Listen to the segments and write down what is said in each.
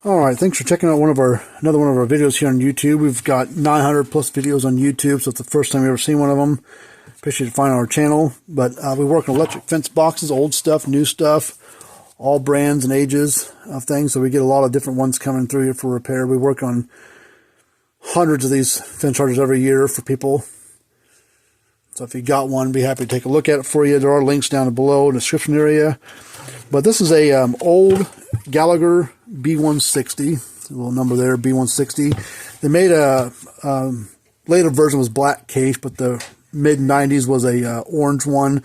Alright, thanks for checking out another one of our videos here on YouTube. We've got 900 plus videos on YouTube, so it's the first time you've ever seen one of them. Appreciate you finding our channel. But we work on electric fence boxes, old stuff, new stuff, all brands and ages of things. So we get a lot of different ones coming through here for repair. We work on hundreds of these fence chargers every year for people. So if you got one, be happy to take a look at it for you. There are links down below in the description area. But this is a old Gallagher B160, a little number there, B160. They made a later version was black case, but the mid 90s was a orange one,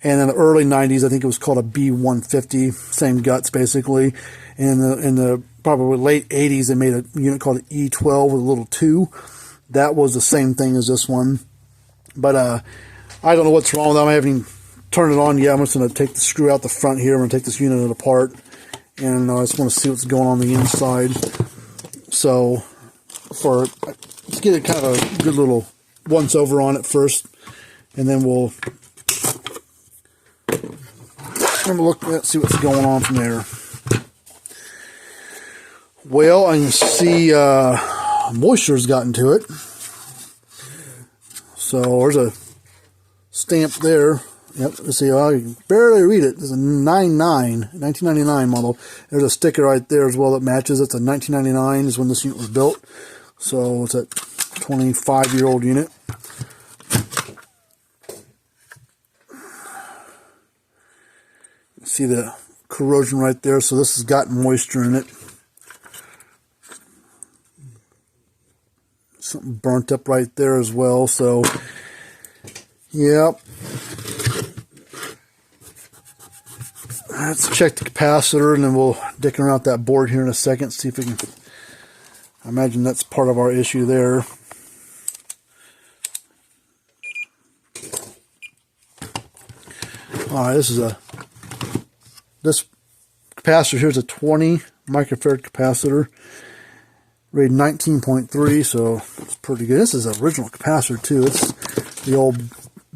and in the early 90s I think it was called a B150, same guts basically. And in the probably late 80s they made a unit called E12 with a little 2. That was the same thing as this one, but I don't know what's wrong with them. I haven't even turned it on yet. I'm just going to take the screw out the front here. I'm going to take this unit apart, and I just want to see what's going on the inside. So let's get kind of a good little once over on it first, and then we'll look at see what's going on from there. Well, I can see moisture's gotten to it. So there's a stamp there. Yep, let's see, I can barely read it. There's a 1999 model. There's a sticker right there as well that matches. It's a 1999 is when this unit was built. So it's a 25-year-old unit. See the corrosion right there. So this has got moisture in it. Something burnt up right there as well. So, yep. Let's check the capacitor, and then we'll dick around that board here in a second, see if we can. I imagine that's part of our issue there. Alright, this capacitor here is a 20 microfarad capacitor, rated 19.3, so it's pretty good. This is an original capacitor too. It's the old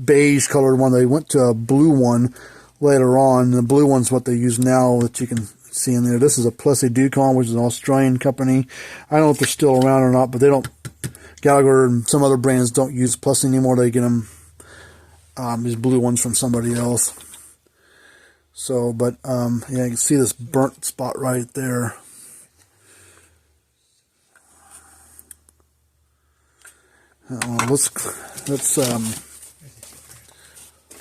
beige colored one. They went to a blue one later on. The blue one's what they use now that you can see in there. This is a Plessy Ducon, which is an Australian company. I don't know if they're still around or not, but they don't. Gallagher and some other brands don't use Plessy anymore. They get them these blue ones from somebody else. So, but yeah, you can see this burnt spot right there.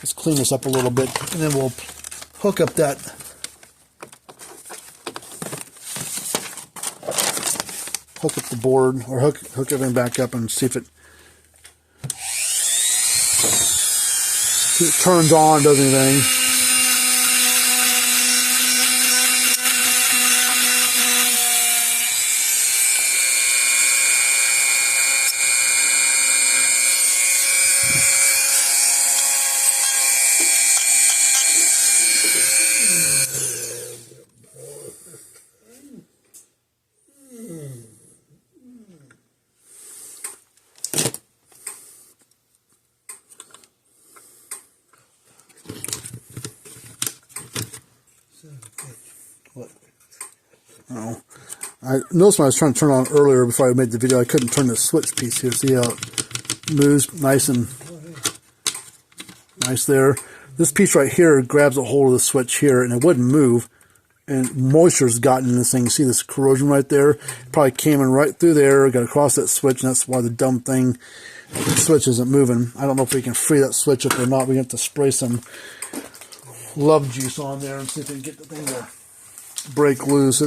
Let's clean this up a little bit, and then we'll hook up the board, or hook everything back up and see if it turns on, does anything. Oh, I noticed when I was trying to turn on earlier before I made the video, I couldn't turn the switch piece here. See how it moves nice there. This piece right here grabs a hold of the switch here, and it wouldn't move. And moisture's gotten in this thing. See this corrosion right there? It probably came in right through there, got across that switch, and that's why the dumb thing, the switch isn't moving. I don't know if we can free that switch up or not. We have to spray some love juice on there and see if we can get the thing to break loose.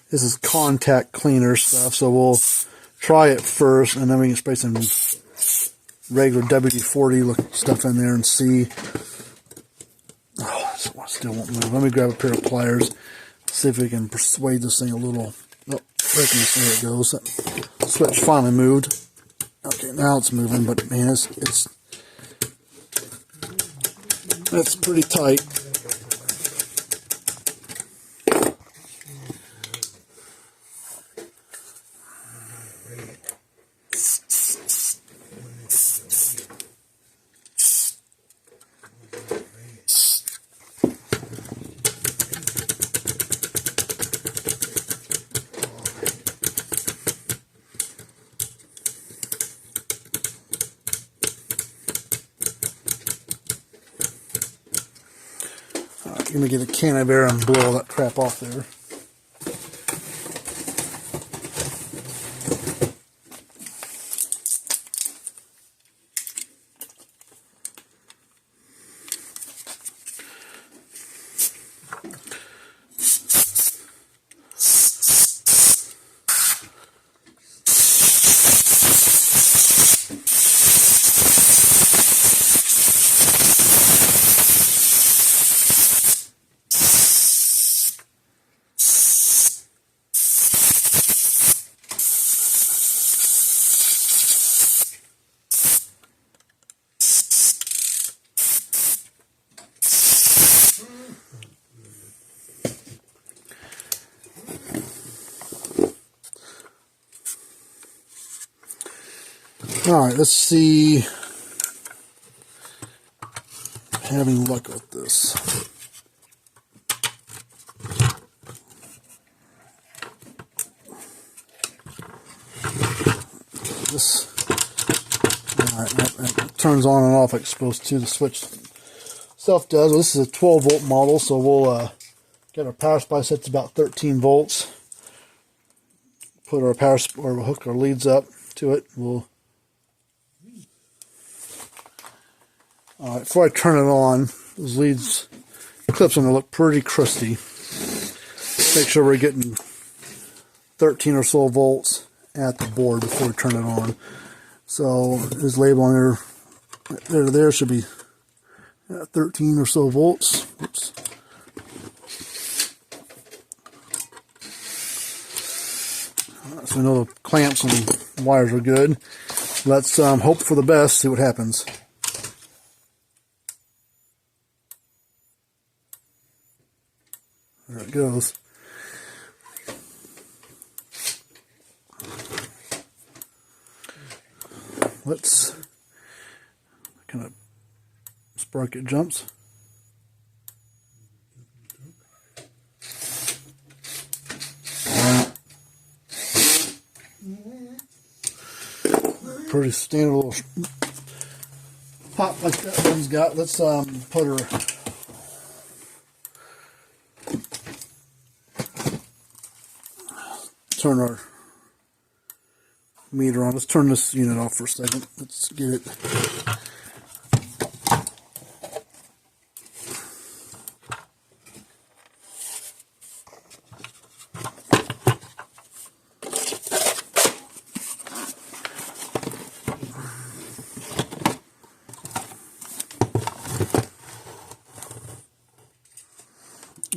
This is contact cleaner stuff, so we'll try it first, and then we can spray some regular WD-40 stuff in there and see. Oh, this one still won't move. Let me grab a pair of pliers, see if we can persuade this thing a little. Oh, there it goes. That switch finally moved. Okay, now it's moving, but man, that's pretty tight. Alright, let me get a can of air and blow all that crap off there. Alright, let's see. Having luck with this. Okay, this. Alright, it turns on and off like it's supposed to. The switch stuff does. Well, this is a 12 volt model, so we'll get our power supply set to about 13 volts. Put our power or we'll hook our leads up to it. Alright, before I turn it on, those leads clips are going to look pretty crusty. Make sure we're getting 13 or so volts at the board before we turn it on. So this label on there, right there to there, should be 13 or so volts. Oops. Alright, so we know the clamps and wires are good. Let's hope for the best, see what happens. There it goes. Let's kind of spark it jumps. Pretty standard little pop like that one's got. Let's put her. Turn our meter on. Let's turn this unit off for a second. Let's get it.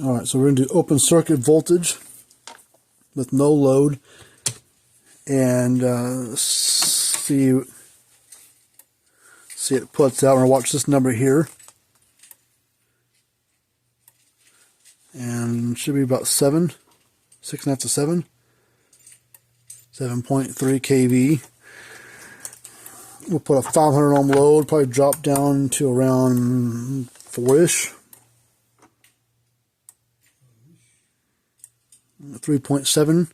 Alright, so we're going to do open circuit voltage with no load, and see it puts out. We're going to watch this number here, and it should be about 6.5 to 7, 7.3 kV. We'll put a 500 ohm load, probably drop down to around 4-ish. 3.7,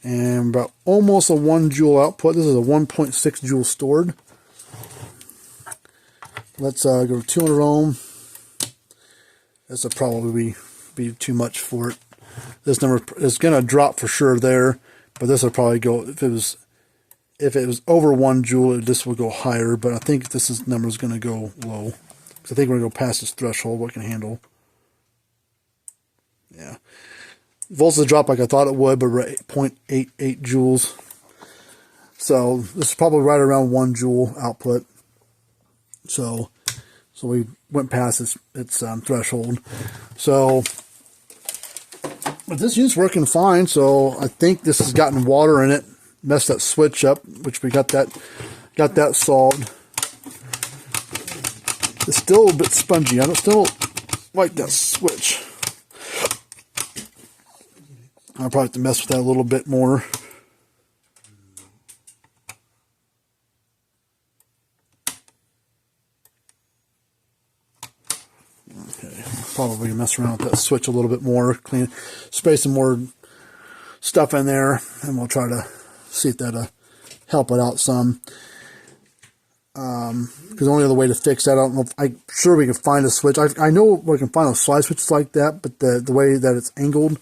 and about almost a 1 joule output. This is a 1.6 joule stored. Let's go to 200 ohm. This will probably be too much for it. This number is going to drop for sure there, but this will probably go, if it was over 1 joule, this will go higher, but I think this number is going to go low, because I think we're going to go past this threshold, what it can handle. Yeah. Voltage drop like I thought it would, but 0.88 joules. So this is probably right around 1 joule output. So we went past its threshold. So, but this unit's working fine. So I think this has gotten water in it, messed that switch up, which we got that solved. It's still a bit spongy. I don't still like that switch. I'll probably have to mess with that a little bit more. Okay, probably mess around with that switch a little bit more, spray some more stuff in there, and we'll try to see if that'll help it out some. because the only other way to fix that, I don't know if, I'm sure we can find a switch. I know we can find a slide switch like that, but the way that it's angled,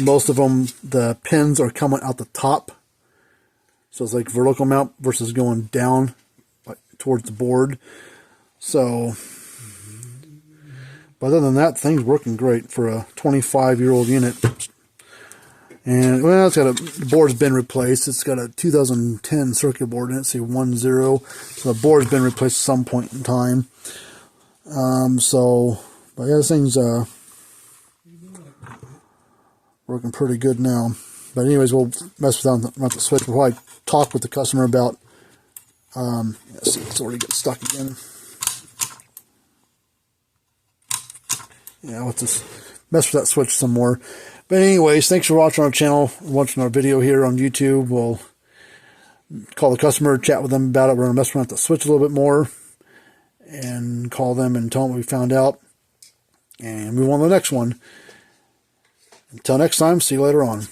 most of them, the pins are coming out the top. So it's like vertical mount versus going down like towards the board. So, but other than that, things working great for a 25-year-old unit. And well, it's got the board's been replaced. It's got a 2010 circuit board in it. See 10. So the board's been replaced at some point in time. But yeah, this thing's working pretty good now. But anyways, we'll mess with the switch. We'll probably talk with the customer about. See, it's already getting stuck again. Yeah, let's just mess with that switch some more. But anyways, thanks for watching our channel, watching our video here on YouTube. We'll call the customer, chat with them about it. We're going to mess around with the switch a little bit more and call them and tell them what we found out. And move on to the next one. Until next time, see you later on.